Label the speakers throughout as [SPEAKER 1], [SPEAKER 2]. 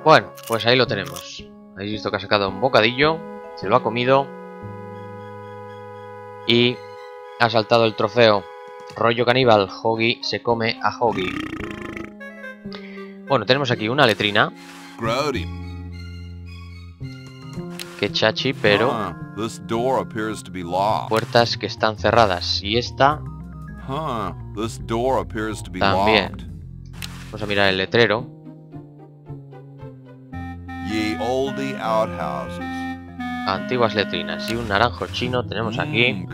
[SPEAKER 1] Bueno, pues ahí lo tenemos. Habéis visto que ha sacado un bocadillo, se lo ha comido y ha saltado el trofeo. Rollo caníbal, Hoggy se come a Hoggy. Bueno, tenemos aquí una letrina. Qué chachi, pero puertas que están cerradas. Y esta también. Vamos a mirar el letrero. Antiguas letrinas. Y un naranjo chino tenemos aquí.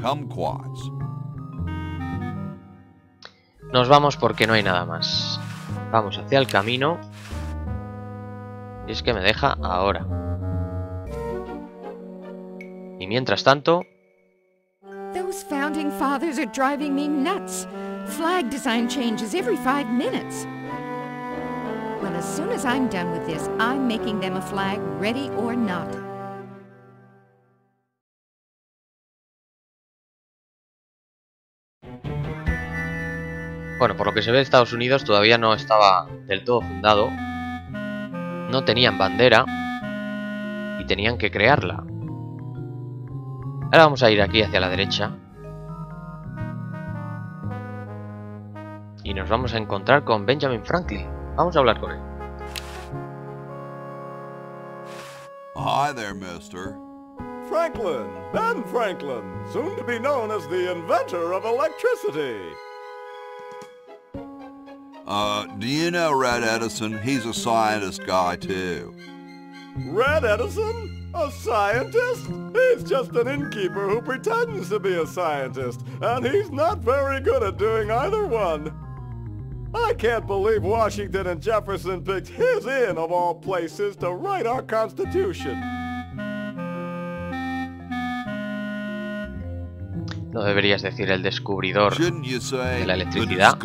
[SPEAKER 1] Nos vamos porque no hay nada más. Vamos hacia el camino. Y es que me deja ahora. Y mientras tanto...
[SPEAKER 2] Those founding fathers are driving me nuts. Flag design changes every 5 minutes. Well, as soon as I'm done with this, I'm making them a flag, ready or not.
[SPEAKER 1] Bueno, por lo que se ve, Estados Unidos todavía no estaba del todo fundado. No tenían bandera y tenían que crearla. Ahora vamos a ir aquí hacia la derecha y nos vamos a encontrar con Benjamin Franklin. Vamos a hablar con él.
[SPEAKER 3] Hi there, mister. Franklin, Ben Franklin, soon to be known as the inventor of electricity. Do you know Red Edison? He's a scientist guy, too. Red Edison? A scientist? He's just an innkeeper who pretends to be a scientist, and he's not very good at doing either one. I can't believe Washington and Jefferson picked his inn, of all places, to write our Constitution.
[SPEAKER 1] ¿No deberías decir el descubridor de la electricidad?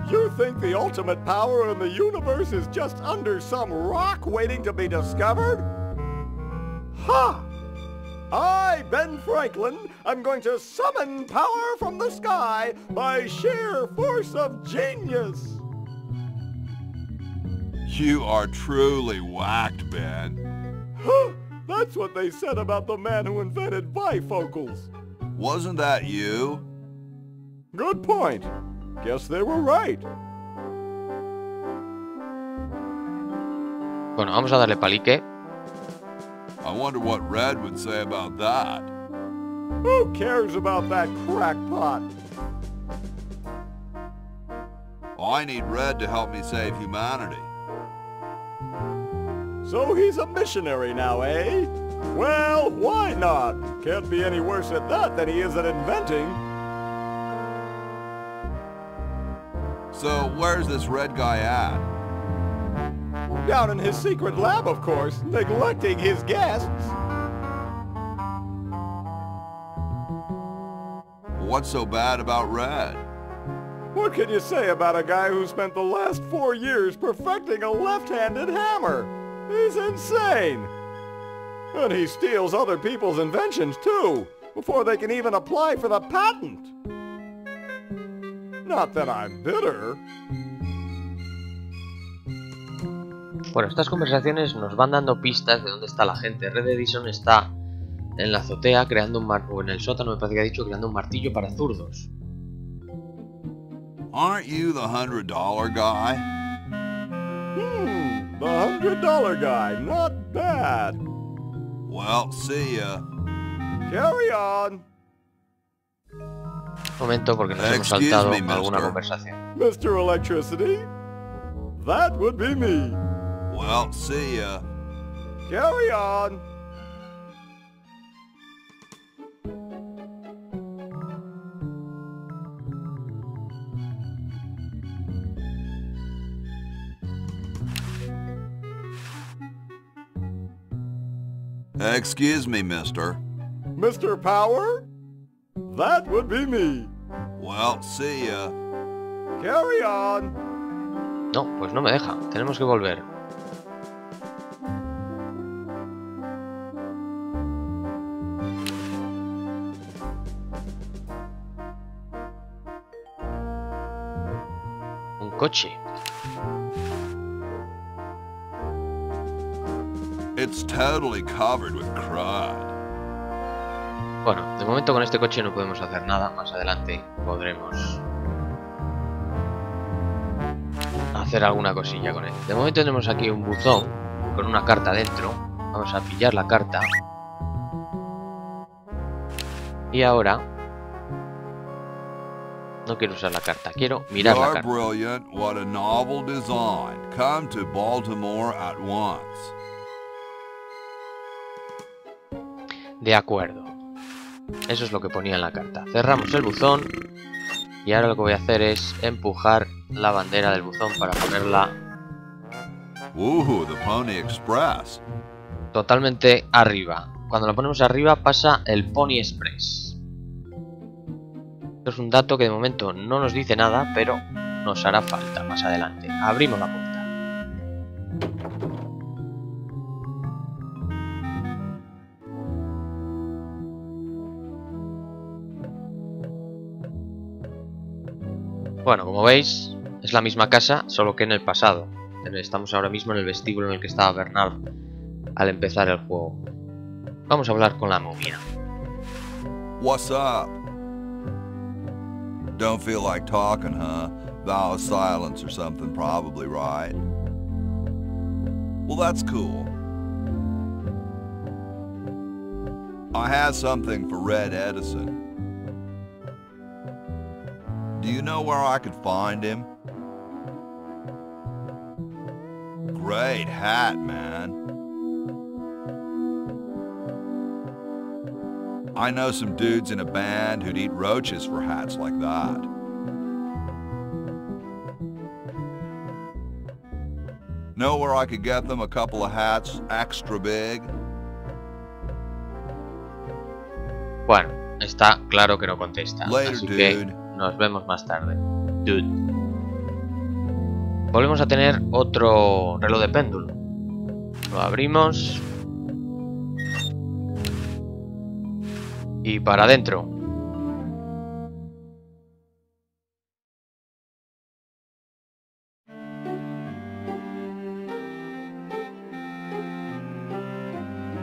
[SPEAKER 3] You think the ultimate power in the universe is just under some rock waiting to be discovered? Ha! I, Ben Franklin, am going to summon power from the sky by sheer force of genius. You are truly whacked, Ben. Huh! That's what they said about the man who invented bifocals. Wasn't that you? Good point. Guess they were right.
[SPEAKER 1] Bueno, vamos a darle palique.
[SPEAKER 3] I wonder what Red would say about that. Who cares about that crackpot? I need Red to help me save humanity. So he's a missionary now, eh? Well, why not? Can't be any worse at that than he is at inventing. So where's this Red guy at? Down in his secret lab, of course, neglecting his guests. What's so bad about Red? What can you say about a guy who spent the last 4 years perfecting a left-handed hammer? He's insane! And he steals other people's inventions, too, before they can even apply for the patent. Not that I'm bitter.
[SPEAKER 1] Bueno, estas conversaciones nos van dando pistas de dónde está la gente. Red Edison está en la azotea creando un martillo, o en el sótano me parece que ha dicho, creando un martillo para zurdos.
[SPEAKER 3] Aren't you the $100 guy? The $100 guy, not bad. Well, see ya. Carry on.
[SPEAKER 1] Un momento, porque nos hemos saltado alguna conversación.
[SPEAKER 3] Mr. Electricity? That would be me. Well, see ya. Carry on. Excuse me, mister. Mr. Power? That would be me. Well, see ya. Carry on.
[SPEAKER 1] No, pues no me deja. Tenemos que volver. coche.
[SPEAKER 3] It's totally covered with crud.
[SPEAKER 1] Bueno, de momento con este coche no podemos hacer nada. Más adelante podremos hacer alguna cosilla con él. De momento tenemos aquí un buzón con una carta dentro. Vamos a pillar la carta. Y ahora no quiero usar la carta, quiero mirar la carta.
[SPEAKER 3] You're brilliant. What a novel design. Come to Baltimore at once.
[SPEAKER 1] De acuerdo. Eso es lo que ponía en la carta. Cerramos el buzón. Y ahora lo que voy a hacer es empujar la bandera del buzón para ponerla
[SPEAKER 3] The Pony Express.
[SPEAKER 1] totalmente arriba. Cuando lo ponemos arriba pasa el Pony Express. Esto es un dato que de momento no nos dice nada, pero nos hará falta más adelante. Abrimos la puerta. Bueno, como veis, es la misma casa, solo que en el pasado. Estamos ahora mismo en el vestíbulo en el que estaba Bernard al empezar el juego. Vamos a hablar con la momia.
[SPEAKER 3] What's up? Don't feel like talking, huh? Vow of silence or something, probably, right? Well, that's cool. I have something for Red Edison. Do you know where I could find him? Great hat, man. I know some dudes in a band who'd eat roaches for hats like that. Know where I could get them a couple of hats extra big?
[SPEAKER 1] Bueno, está claro que no contesta.
[SPEAKER 3] Later,
[SPEAKER 1] así
[SPEAKER 3] dude.
[SPEAKER 1] que nos vemos más tarde. Dude. Volvemos a tener otro reloj de péndulo. Lo abrimos. Y para adentro.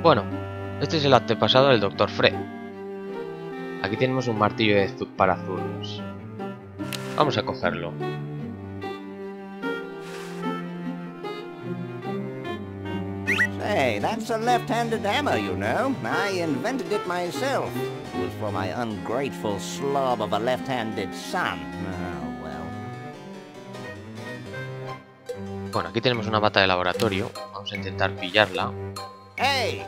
[SPEAKER 1] Bueno, este es el antepasado del Dr. Fred. Aquí tenemos un martillo para zurdos. Vamos a cogerlo.
[SPEAKER 4] Hey, that's a left-handed hammer, you know. I invented it myself. It was for my ungrateful slob of a left-handed son. Oh, well.
[SPEAKER 1] Bueno, aquí tenemos una bata de laboratorio. Vamos a intentar pillarla.
[SPEAKER 4] Hey!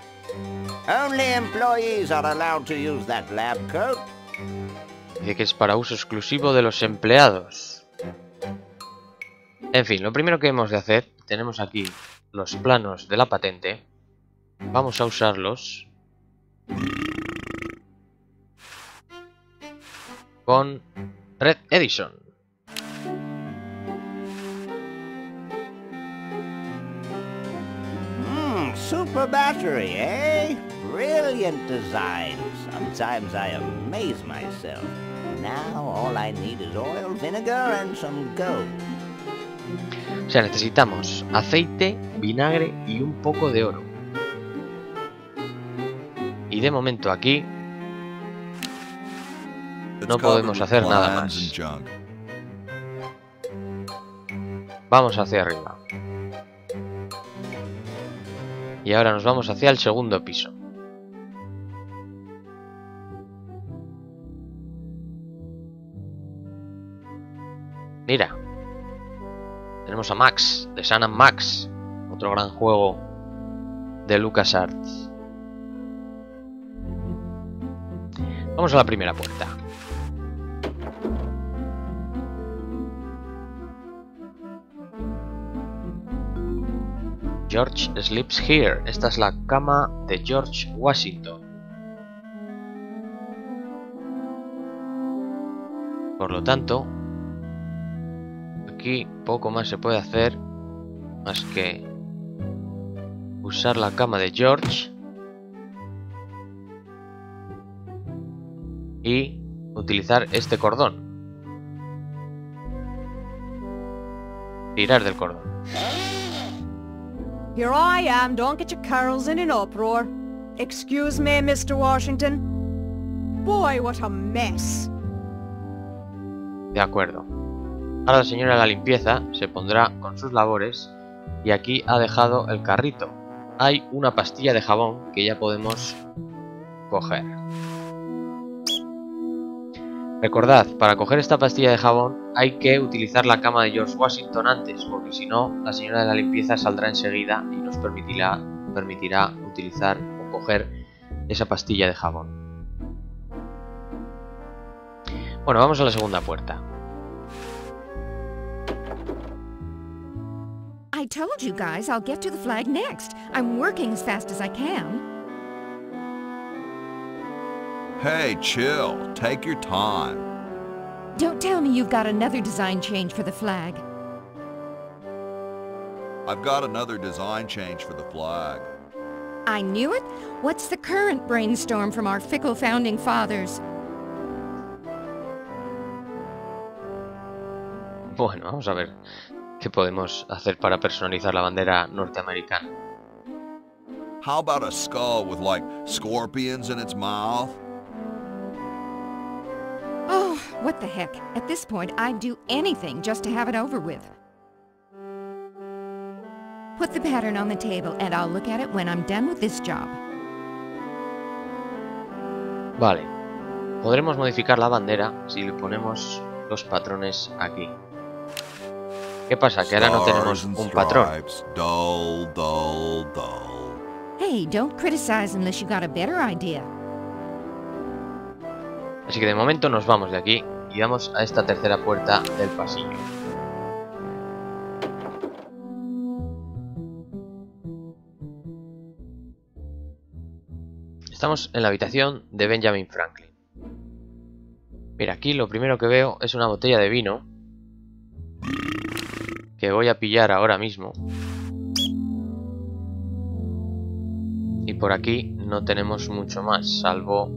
[SPEAKER 4] Only employees are allowed to use that lab coat.
[SPEAKER 1] Dice que es para uso exclusivo de los empleados. En fin, lo primero que hemos de hacer, tenemos aquí los planos de la patente. Vamos a usarlos con Red Edison.
[SPEAKER 4] Super battery, eh? Brilliant design. Sometimes I amaze myself. Now all I need is oil, vinegar and some gold.
[SPEAKER 1] O sea, necesitamos aceite, vinagre y un poco de oro. Y de momento aquí no podemos hacer nada más. Vamos hacia arriba. Y ahora nos vamos hacia el segundo piso. Mira. Tenemos a Max, de Sam & Max. Otro gran juego de LucasArts. Vamos a la primera puerta. George sleeps here. Esta es la cama de George Washington. Por lo tanto, aquí poco más se puede hacer más que usar la cama de George y utilizar este cordón. tirar del cordón.
[SPEAKER 5] Here I am, don't get your curls in an uproar. Excuse me, Mr. Washington. Boy, what a mess.
[SPEAKER 1] De acuerdo. Ahora la señora de la limpieza se pondrá con sus labores y aquí ha dejado el carrito. Hay una pastilla de jabón que ya podemos coger. Recordad, para coger esta pastilla de jabón hay que utilizar la cama de George Washington antes, porque si no, la señora de la limpieza saldrá enseguida y nos permitirá utilizar o coger esa pastilla de jabón. Bueno, vamos a la segunda puerta.
[SPEAKER 2] I told you guys I'll get to the flag next. I'm working as fast as I can.
[SPEAKER 3] Hey, chill. Take your time.
[SPEAKER 2] Don't tell me you've got another design change for the flag.
[SPEAKER 3] I've got another design change for the flag.
[SPEAKER 2] I knew it. What's the current brainstorm from our fickle founding fathers?
[SPEAKER 1] Bueno, vamos a ver qué podemos hacer para personalizar la bandera norteamericana.
[SPEAKER 3] How about a skull with, like, scorpions in its mouth?
[SPEAKER 2] Oh, what the heck. At this point, I'd do anything just to have it over with. Put the pattern on the table and I'll look at it when I'm done with this job.
[SPEAKER 1] Vale. Podremos modificar la bandera si le ponemos los patrones aquí. ¿Qué pasa? Que ahora no tenemos un patrón.
[SPEAKER 3] Dull, dull, dull.
[SPEAKER 2] Hey, don't criticize unless you got a better idea.
[SPEAKER 1] Así que de momento nos vamos de aquí y vamos a esta tercera puerta del pasillo. Estamos en la habitación de Benjamin Franklin. Mira, aquí lo primero que veo es una botella de vino que voy a pillar ahora mismo. Y por aquí no tenemos mucho más, salvo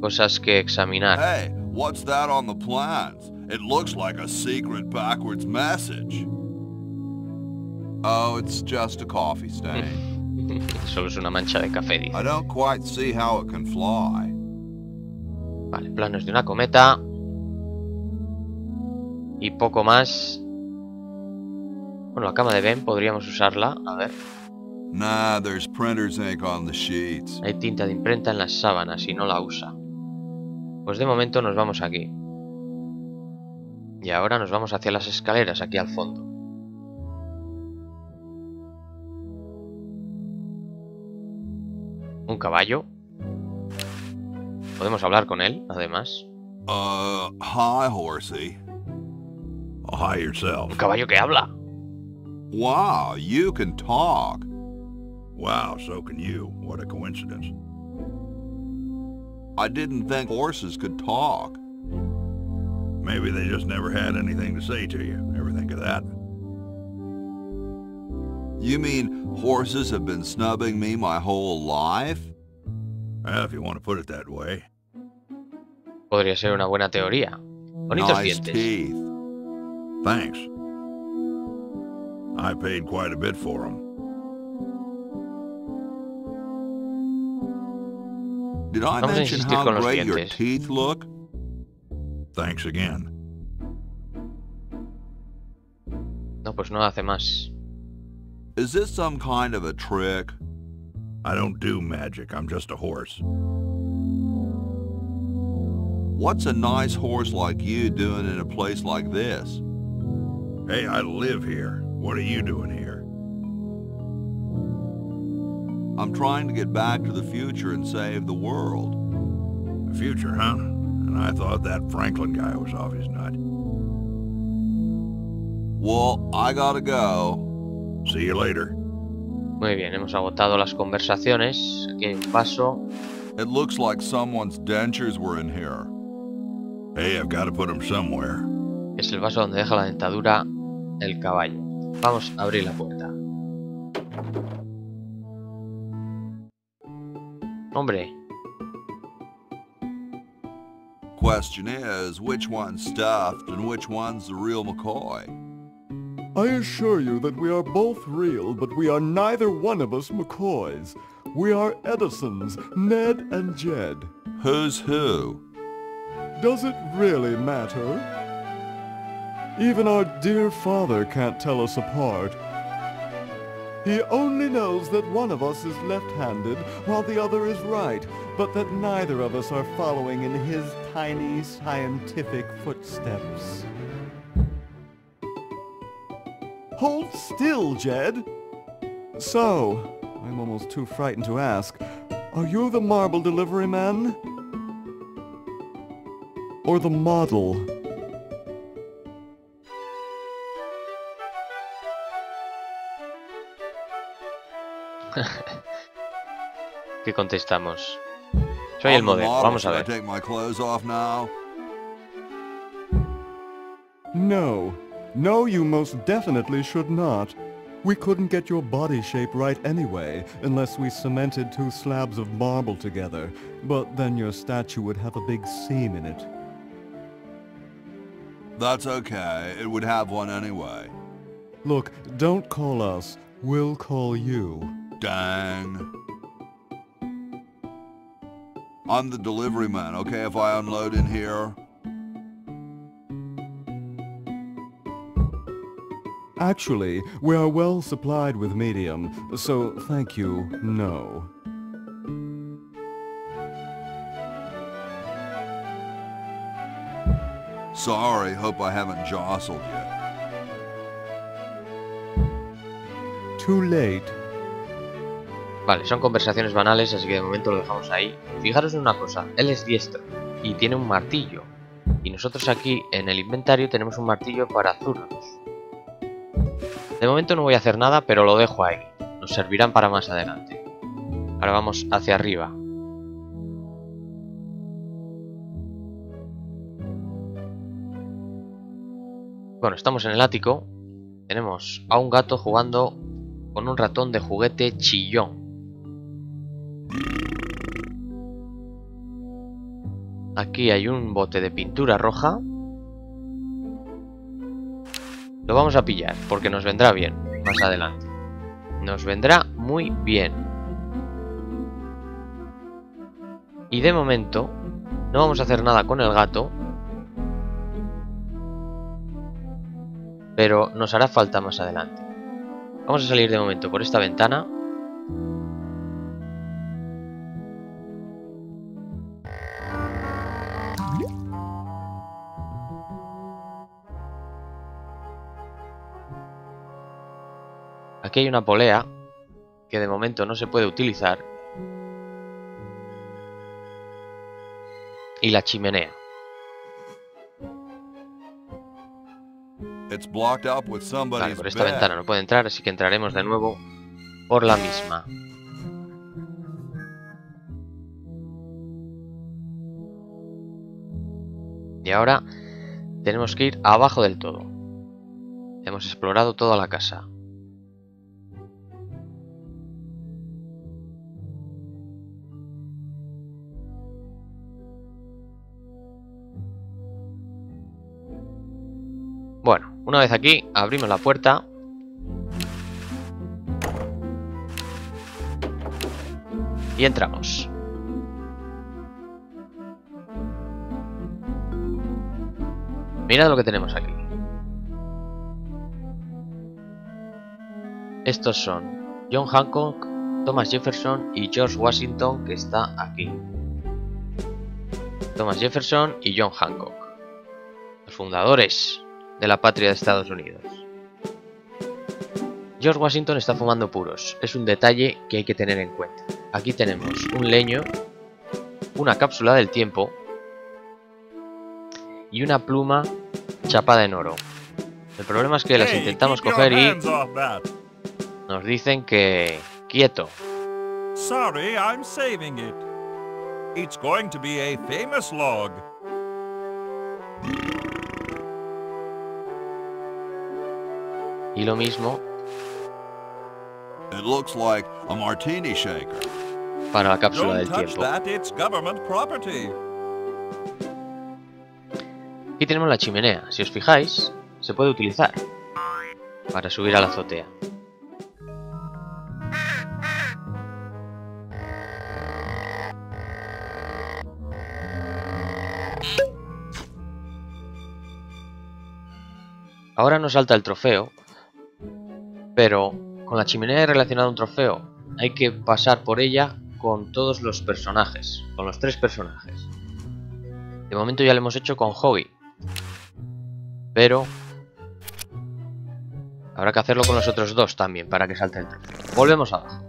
[SPEAKER 1] cosas que examinar.
[SPEAKER 3] Hey, what's that on the plans? It looks like a secret backwards message. Oh, it's just a coffee stain.
[SPEAKER 1] Solo es una mancha de café, dice.
[SPEAKER 3] I don't quite see how it can fly.
[SPEAKER 1] Vale, planos de una cometa. Y poco más. Bueno, la cama de Ben podríamos usarla. A ver.
[SPEAKER 3] Nah, there's printer's ink on the sheets.
[SPEAKER 1] Hay tinta de imprenta en las sábanas y no la usa. Pues de momento nos vamos aquí. Y ahora nos vamos hacia las escaleras, aquí al fondo. Un caballo. Podemos hablar con él, además.
[SPEAKER 3] Hi, horsey.
[SPEAKER 6] Oh, hi yourself.
[SPEAKER 1] Un caballo que habla.
[SPEAKER 3] Wow, you can talk.
[SPEAKER 6] Wow, so can you. What a coincidence.
[SPEAKER 3] I didn't think horses could talk.
[SPEAKER 6] Maybe they just never had anything to say to you. Ever think of that?
[SPEAKER 3] You mean horses have been snubbing me my whole life?
[SPEAKER 6] Well, if you want to put it that way.
[SPEAKER 1] Podría ser una buena teoría. Bonitos
[SPEAKER 3] Nice
[SPEAKER 1] dientes.
[SPEAKER 3] teeth.
[SPEAKER 6] Thanks. I paid quite a bit for them.
[SPEAKER 3] Did I
[SPEAKER 1] Vamos a
[SPEAKER 3] mention
[SPEAKER 1] insistir
[SPEAKER 3] how
[SPEAKER 1] con los
[SPEAKER 3] great your
[SPEAKER 1] dientes.
[SPEAKER 3] teeth look?
[SPEAKER 6] Thanks again.
[SPEAKER 1] No, pues no hace más.
[SPEAKER 3] Is this some kind of a trick?
[SPEAKER 6] I don't do magic. I'm just a horse.
[SPEAKER 3] What's a nice horse like you doing in a place like this?
[SPEAKER 6] Hey, I live here. What are you doing here?
[SPEAKER 3] I'm trying to get back to the future and save the world.
[SPEAKER 6] The future, huh? And I thought that Franklin guy was off his nut.
[SPEAKER 3] Well, I gotta go.
[SPEAKER 6] See you later.
[SPEAKER 1] Muy bien, hemos agotado las conversaciones. Aquí hay un vaso.
[SPEAKER 3] It looks like someone's dentures were in here.
[SPEAKER 6] Hey, I've got to put them somewhere.
[SPEAKER 1] Es el vaso donde deja la dentadura el caballo. Vamos a abrir la puerta. Hombre.
[SPEAKER 3] Question is, which one's stuffed and which one's the real McCoy? I assure you that we are both real, but we are neither one of us McCoys. We are Edisons, Ned and Jed. Who's who? Does it really matter? Even our dear father can't tell us apart. He only knows that one of us is left-handed while the other is right, but that neither of us are following in his tiny scientific footsteps. Hold still, Jed! So, I'm almost too frightened to ask, are you the marble delivery man? Or the model?
[SPEAKER 1] ¿Qué contestamos? Soy el modelo, vamos a ver.
[SPEAKER 3] No. No, you most definitely should not. We couldn't get your body shape right anyway, unless we cemented 2 slabs of marble together. But then your statue would have a big seam in it.
[SPEAKER 7] That's okay. It would have one anyway.
[SPEAKER 3] Look, don't call us. We'll call you.
[SPEAKER 7] Dang. I'm the delivery man, okay, if I unload in here?
[SPEAKER 3] Actually, we are well supplied with medium, so thank you, no.
[SPEAKER 7] Sorry, hope I haven't jostled you.
[SPEAKER 3] Too late.
[SPEAKER 1] Vale, son conversaciones banales, así que de momento lo dejamos ahí. Fijaros en una cosa, él es diestro y tiene un martillo. Y nosotros aquí en el inventario tenemos un martillo para zurdos. De momento no voy a hacer nada, pero lo dejo ahí. Nos servirán para más adelante. Ahora vamos hacia arriba. Bueno, estamos en el ático. Tenemos a un gato jugando con un ratón de juguete chillón. Aquí hay un bote de pintura roja. Lo vamos a pillar porque nos vendrá bien más adelante. Nos vendrá muy bien. Y de momento no vamos a hacer nada con el gato, pero nos hará falta más adelante. Vamos a salir de momento por esta ventana. Aquí hay una polea que de momento no se puede utilizar. Y la chimenea. Vale, por esta ventana no puede entrar, así que entraremos de nuevo por la misma. Y ahora tenemos que ir abajo del todo. Hemos explorado toda la casa. Bueno, una vez aquí, abrimos la puerta. Y entramos. Mirad lo que tenemos aquí. Estos son John Hancock, Thomas Jefferson y George Washington, que está aquí. Thomas Jefferson y John Hancock, los fundadores de la patria de Estados Unidos. George Washington está fumando puros. Es un detalle que hay que tener en cuenta. Aquí tenemos un leño, una cápsula del tiempo y una pluma chapada en oro. El problema es que las intentamos coger y nos dicen que quieto.
[SPEAKER 6] Sorry, I'm saving it. It's going to be a famous log.
[SPEAKER 1] Y lo mismo
[SPEAKER 7] It looks like a martini shaker.
[SPEAKER 1] para la cápsula del
[SPEAKER 6] Don't touch
[SPEAKER 1] tiempo.
[SPEAKER 6] that, it's government property.
[SPEAKER 1] Aquí tenemos la chimenea. Si os fijáis, se puede utilizar. para subir a la azotea. Ahora nos salta el trofeo, pero con la chimenea relacionada a un trofeo hay que pasar por ella con todos los personajes, con los 3 personajes. De momento ya lo hemos hecho con Hobby, pero habrá que hacerlo con los otros 2 también para que salte el trofeo. Volvemos abajo.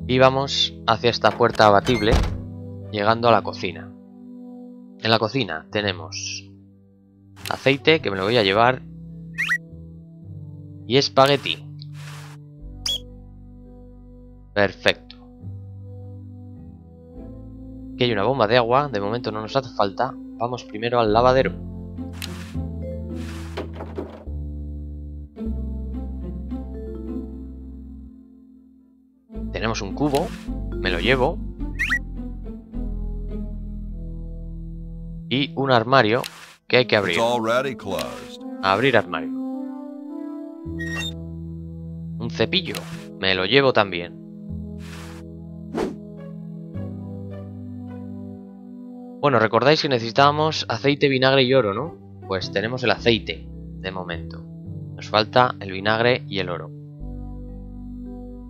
[SPEAKER 1] Y vamos hacia esta puerta abatible, llegando a la cocina. En la cocina tenemos aceite, que me lo voy a llevar, y espagueti. Perfecto. Aquí hay una bomba de agua, de momento no nos hace falta. Vamos primero al lavadero. Tenemos un cubo, me lo llevo. Y un armario que hay que abrir. Abrir armario. Un cepillo, me lo llevo también. Bueno, recordáis que necesitábamos aceite, vinagre y oro, ¿no? Pues tenemos el aceite, de momento. Nos falta el vinagre y el oro.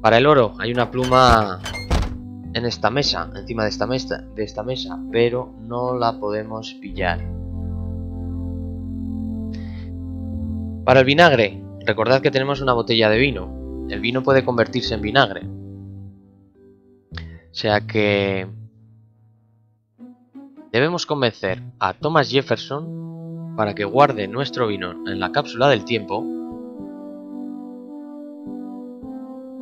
[SPEAKER 1] Para el oro hay una pluma en esta mesa, encima de esta mesa, pero no la podemos pillar. Para el vinagre, recordad que tenemos una botella de vino. El vino puede convertirse en vinagre. O sea que debemos convencer a Thomas Jefferson para que guarde nuestro vino en la cápsula del tiempo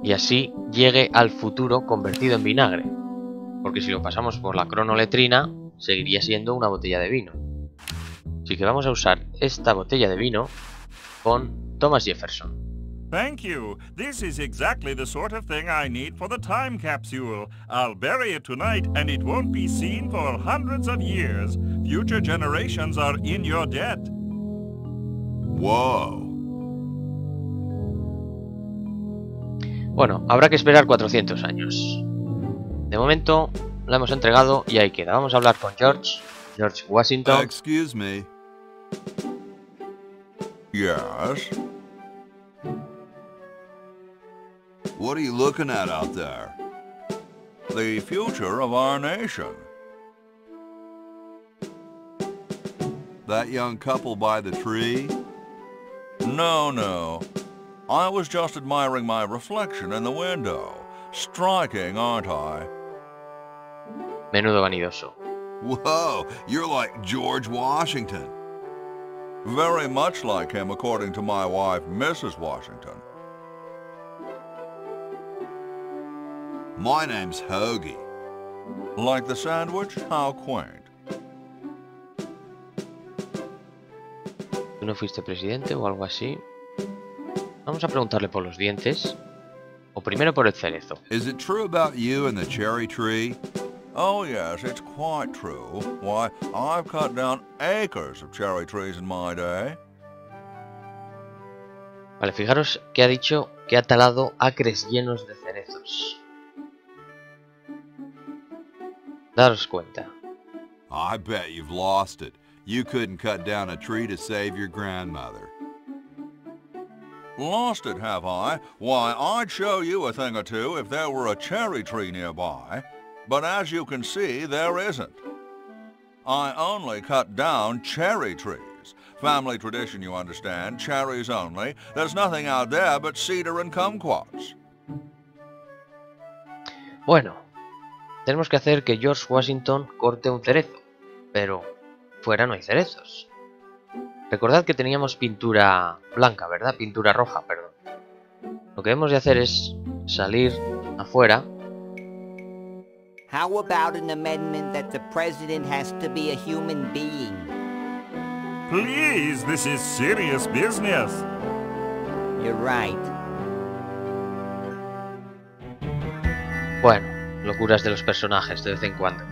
[SPEAKER 1] y así llegue al futuro convertido en vinagre. Porque si lo pasamos por la cronoletrina, seguiría siendo una botella de vino. Así que vamos a usar esta botella de vino con Thomas Jefferson.
[SPEAKER 6] Thank you. This is exactly the sort of thing I need for the time capsule. I'll bury it tonight and it won't be seen for hundreds of years. Future generations are in your debt.
[SPEAKER 7] Whoa.
[SPEAKER 1] Bueno, habrá que esperar 400 años. De momento la hemos entregado y ahí queda. Vamos a hablar con George Washington.
[SPEAKER 7] Excuse me. Yes? What are you looking at out there?
[SPEAKER 6] The future of our nation.
[SPEAKER 7] That young couple by the tree?
[SPEAKER 6] No. I was just admiring my reflection in the window. Striking, aren't I?
[SPEAKER 1] Menudo vanidoso.
[SPEAKER 7] Whoa, you're like George Washington.
[SPEAKER 6] Very much like him, according to my wife, Mrs. Washington.
[SPEAKER 7] My name's Hoagie.
[SPEAKER 6] Like the sandwich? How quaint.
[SPEAKER 1] ¿Tú no fuiste presidente o algo así? Vamos a preguntarle por los dientes. O primero por el cerezo.
[SPEAKER 7] Is it true about you and the cherry tree?
[SPEAKER 6] Oh yes, it's quite true. Why, I've cut down acres of cherry trees in my day.
[SPEAKER 1] Vale, fijaros que ha dicho que ha talado acres llenos de cerezos. Daros cuenta.
[SPEAKER 7] I bet you've lost it. You couldn't cut down a tree to save your grandmother.
[SPEAKER 6] Lost it, have I? Why, I'd show you a thing or two if there were a cherry tree nearby. But as you can see, there isn't. I only cut down cherry trees. Family tradition, you understand. Cherries only. There's nothing out there but cedar and kumquats.
[SPEAKER 1] Bueno, tenemos que hacer que George Washington corte un cerezo. Pero fuera no hay cerezos. Recordad que teníamos pintura blanca, ¿verdad? Pintura roja, perdón. Lo que debemos de hacer es salir afuera.
[SPEAKER 4] How about an amendment that the president has to be a human being?
[SPEAKER 6] Please, this is serious business.
[SPEAKER 4] You're right.
[SPEAKER 1] Bueno, locuras de los personajes de vez en cuando.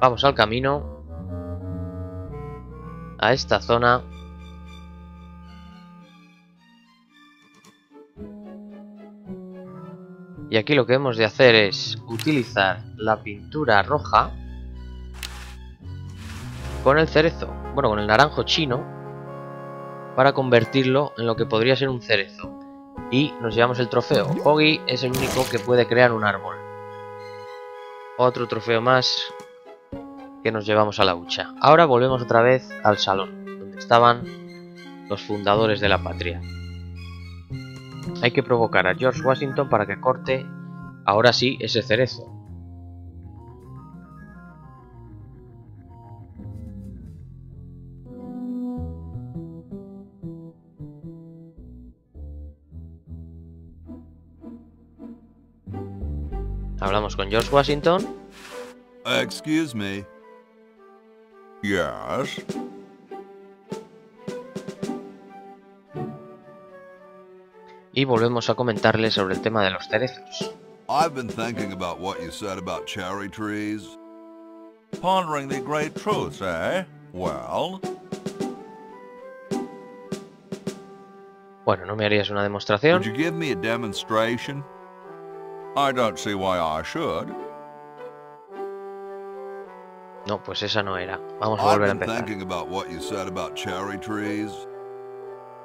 [SPEAKER 1] Vamos al camino. A esta zona. Y aquí lo que hemos de hacer es utilizar la pintura roja con el cerezo, bueno, con el naranjo chino, para convertirlo en lo que podría ser un cerezo. Y nos llevamos el trofeo. Hoggy es el único que puede crear un árbol. Otro trofeo más que nos llevamos a la hucha. Ahora volvemos otra vez al salón, donde estaban los fundadores de la patria. Hay que provocar a George Washington para que corte, ahora sí, ese cerezo. Hablamos con George Washington.
[SPEAKER 7] Excuse me.
[SPEAKER 6] Yes?
[SPEAKER 1] Y volvemos a comentarle sobre el tema de los cerezos.
[SPEAKER 7] I've been thinking about what you said about cherry trees.
[SPEAKER 6] Pondering the great truths, eh? Well?
[SPEAKER 1] Bueno, ¿no me harías una demostración?
[SPEAKER 7] Would you give me a demonstration?
[SPEAKER 6] I don't see why I should.
[SPEAKER 1] No, pues esa no era. Vamos a
[SPEAKER 7] I've
[SPEAKER 1] volver a
[SPEAKER 7] been
[SPEAKER 1] empezar.
[SPEAKER 7] thinking about what you said about cherry trees.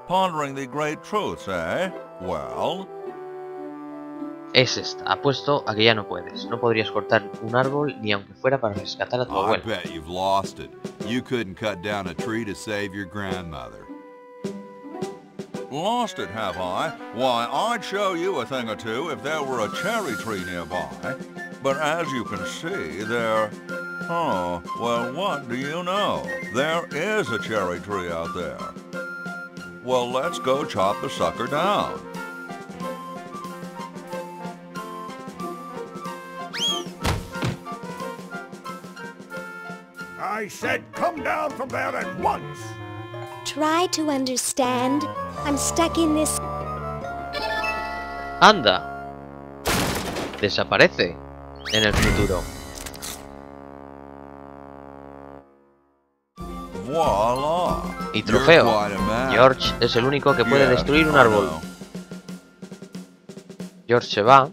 [SPEAKER 6] Pondering the great truths, eh? Well?
[SPEAKER 1] Es esta. Apuesto a que ya no puedes. No podrías cortar un árbol ni aunque fuera para rescatar a tu
[SPEAKER 7] I
[SPEAKER 1] abuelo.
[SPEAKER 7] bet you've lost it. You couldn't cut down a tree to save your grandmother.
[SPEAKER 6] Lost it, have I? Why, I'd show you a thing or two if there were a cherry tree nearby. But as you can see, there... Oh, well, what do you know? There is a cherry tree out there. Well, let's go chop the sucker down.
[SPEAKER 8] I said come down from there at once!
[SPEAKER 9] Try to understand. I'm stuck in this...
[SPEAKER 1] ¡Anda! Desaparece en el futuro.
[SPEAKER 6] Voila!
[SPEAKER 1] Y
[SPEAKER 7] You're
[SPEAKER 1] trofeo.
[SPEAKER 7] quite a man.
[SPEAKER 1] George es el único que puede
[SPEAKER 6] Yes,
[SPEAKER 1] destruir un
[SPEAKER 6] I
[SPEAKER 1] árbol.
[SPEAKER 6] know.
[SPEAKER 1] George se va.